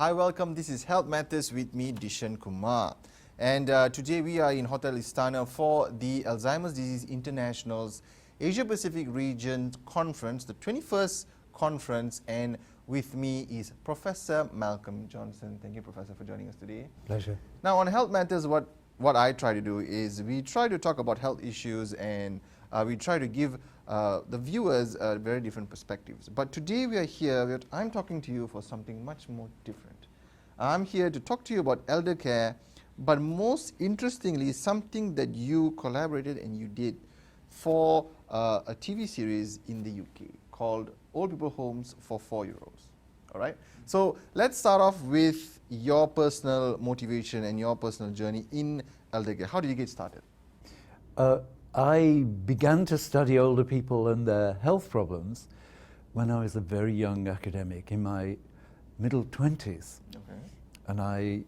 Hi, welcome. This is Health Matters with me, Dishen Kumar. And today we are in Hotel Istana for the Alzheimer's Disease International's Asia Pacific Region Conference, the 21st conference. And with me is Professor Malcolm Johnson. Thank you, Professor, for joining us today. Pleasure. Now, on Health Matters, what I try to do is we try to talk about health issues and we try to give the viewers very different perspectives. But today we are here, I'm talking to you for something much more different. I'm here to talk to you about elder care, but most interestingly, something that you collaborated and you did for a TV series in the UK called Old People Homes for 4-year-olds. All right? So let's start off with your personal motivation and your personal journey in elder care. How did you get started? I began to study older people and their health problems when I was a very young academic, in my middle 20s. Okay. And I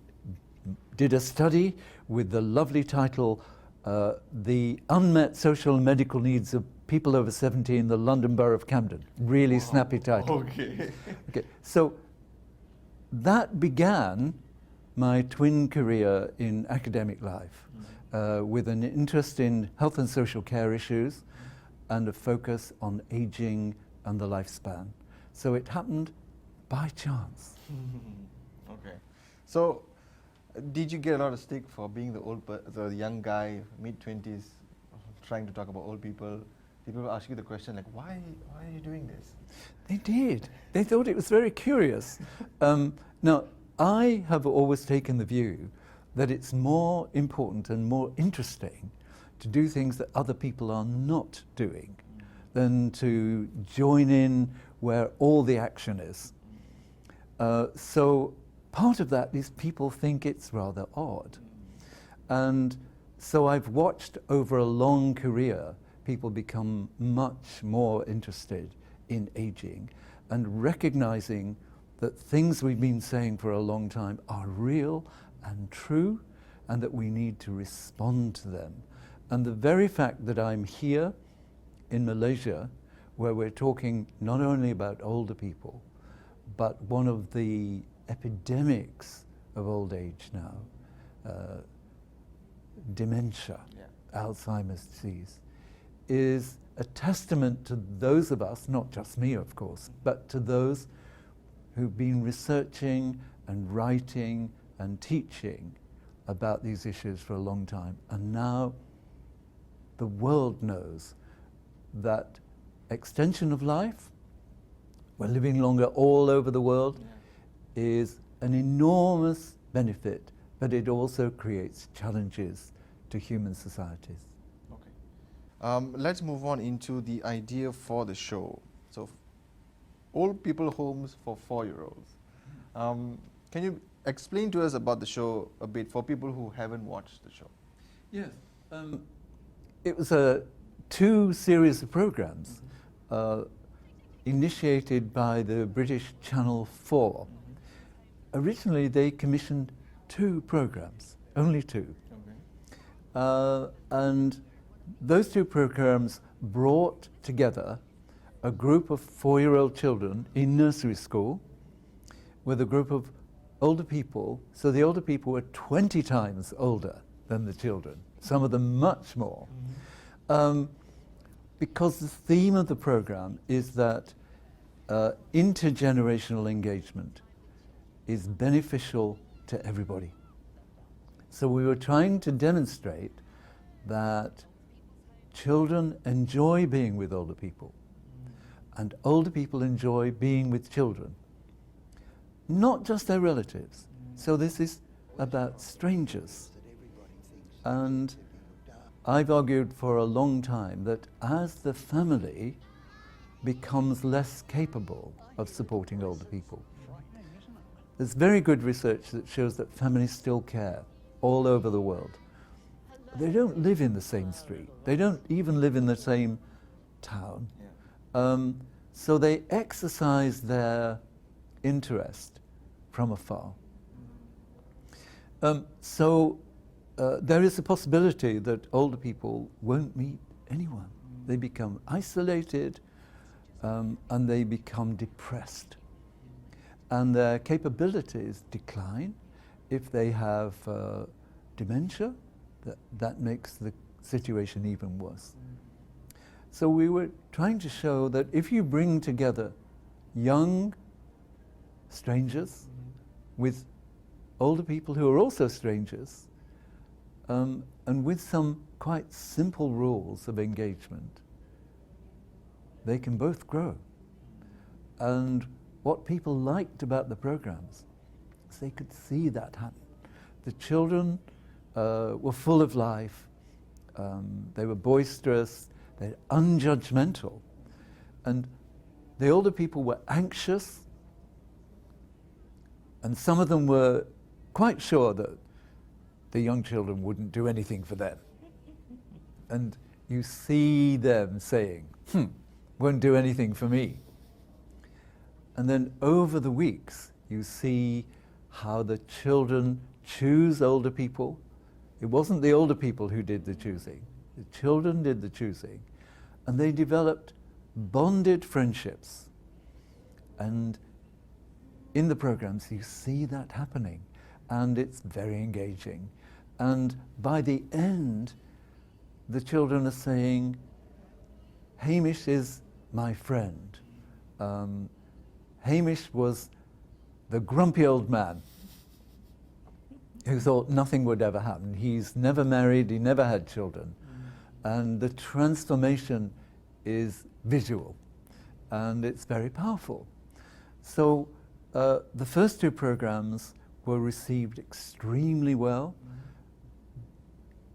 did a study with the lovely title, The Unmet Social and Medical Needs of People Over 70 in the London Borough of Camden. Really snappy title. Okay. Okay. So that began my twin career in academic life. With an interest in health and social care issues and a focus on aging and the lifespan. So it happened by chance. Okay. So did you get a lot of stick for being the young guy, mid-20s, trying to talk about old people? Did people ask you the question like, why are you doing this? They did. They thought it was very curious. Now, I have always taken the view that it's more important and more interesting to do things that other people are not doing than to join in where all the action is. So part of that is people think it's rather odd. And so I've watched over a long career people become much more interested in aging and recognizing that things we've been saying for a long time are real and true, and that we need to respond to them. And the very fact that I'm here in Malaysia, where we're talking not only about older people, but one of the epidemics of old age now, dementia, Alzheimer's disease, is a testament to those of us, not just me of course, but to those who've been researching and writing and teaching about these issues for a long time. And now the world knows that extension of life, we're living longer all over the world, is an enormous benefit, but it also creates challenges to human societies. Okay. Let's move on into the idea for the show. So, Old People Homes for 4-year-olds. Can you explain to us about the show a bit for people who haven't watched the show? Yes. It was a 2 series of programs initiated by the British Channel 4. Originally they commissioned 2 programs, only 2. Okay. And those 2 programs brought together a group of 4-year-old children in nursery school with a group of older people. So the older people were 20 times older than the children, some of them much more. Because the theme of the program is that intergenerational engagement is beneficial to everybody. So we were trying to demonstrate that children enjoy being with older people and older people enjoy being with children, not just their relatives. So this is about strangers. And I've argued for a long time that as the family becomes less capable of supporting older people, there's very good research that shows that families still care all over the world. They don't live in the same street. They don't even live in the same town. So they exercise their interest from afar. There is a possibility that older people won't meet anyone. They become isolated and they become depressed. and their capabilities decline. If they have dementia, that makes the situation even worse. So we were trying to show that if you bring together young strangers with older people who are also strangers, and with some quite simple rules of engagement, they can both grow. And what people liked about the programs is they could see that happen. The children were full of life, they were boisterous, they're unjudgmental, and the older people were anxious, and some of them were quite sure that the young children wouldn't do anything for them. And you see them saying, won't do anything for me. And then over the weeks, you see how the children choose older people. It wasn't the older people who did the choosing. The children did the choosing. And they developed bonded friendships. And in the programs, you see that happening. And it's very engaging. And by the end, the children are saying, Hamish is my friend. Hamish was the grumpy old man who thought nothing would ever happen. He's never married, he never had children. And the transformation is visual, and it's very powerful. So the first two programs were received extremely well.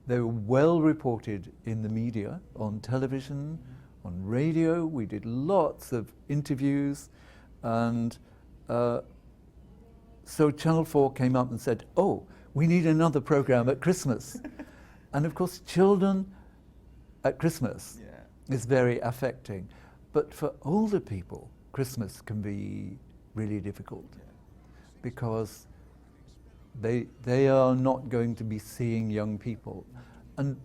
They were well reported in the media, on television, on radio. We did lots of interviews, and so Channel 4 came up and said, oh, we need another program at Christmas. And of course, children at Christmas is very affecting. But for older people, Christmas can be really difficult because they are not going to be seeing young people. And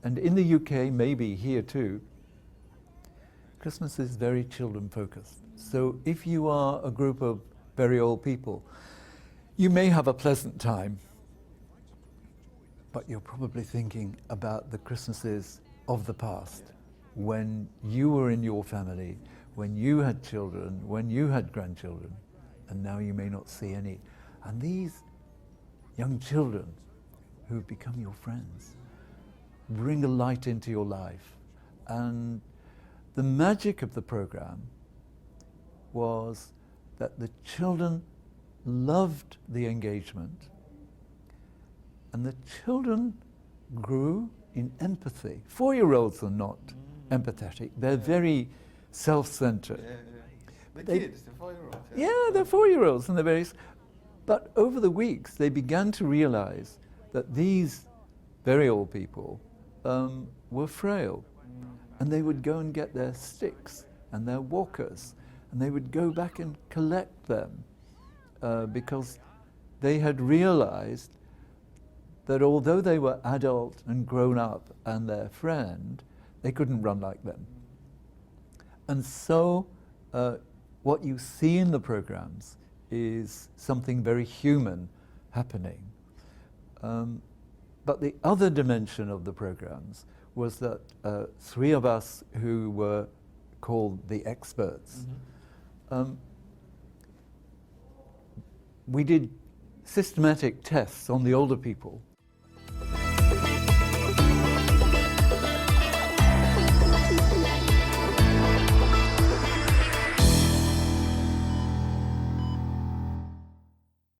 in the UK, maybe here too, Christmas is very children focused. So if you are a group of very old people, you may have a pleasant time, but you're probably thinking about the Christmases of the past, when you were in your family, when you had children, when you had grandchildren, and now you may not see any. And these young children who've become your friends bring a light into your life. And the magic of the program was that the children loved the engagement, and the children grew in empathy. 4-year-olds are not empathetic. They're very self-centered. The kids, the 4-year-olds. They're 4-year-olds, and they're very... But over the weeks, they began to realize that these very old people were frail. And they would go and get their sticks and their walkers, and they would go back and collect them because they had realized that although they were adult and grown up and their friend, they couldn't run like them. And so what you see in the programs is something very human happening. But the other dimension of the programs was that 3 of us who were called the experts, we did systematic tests on the older people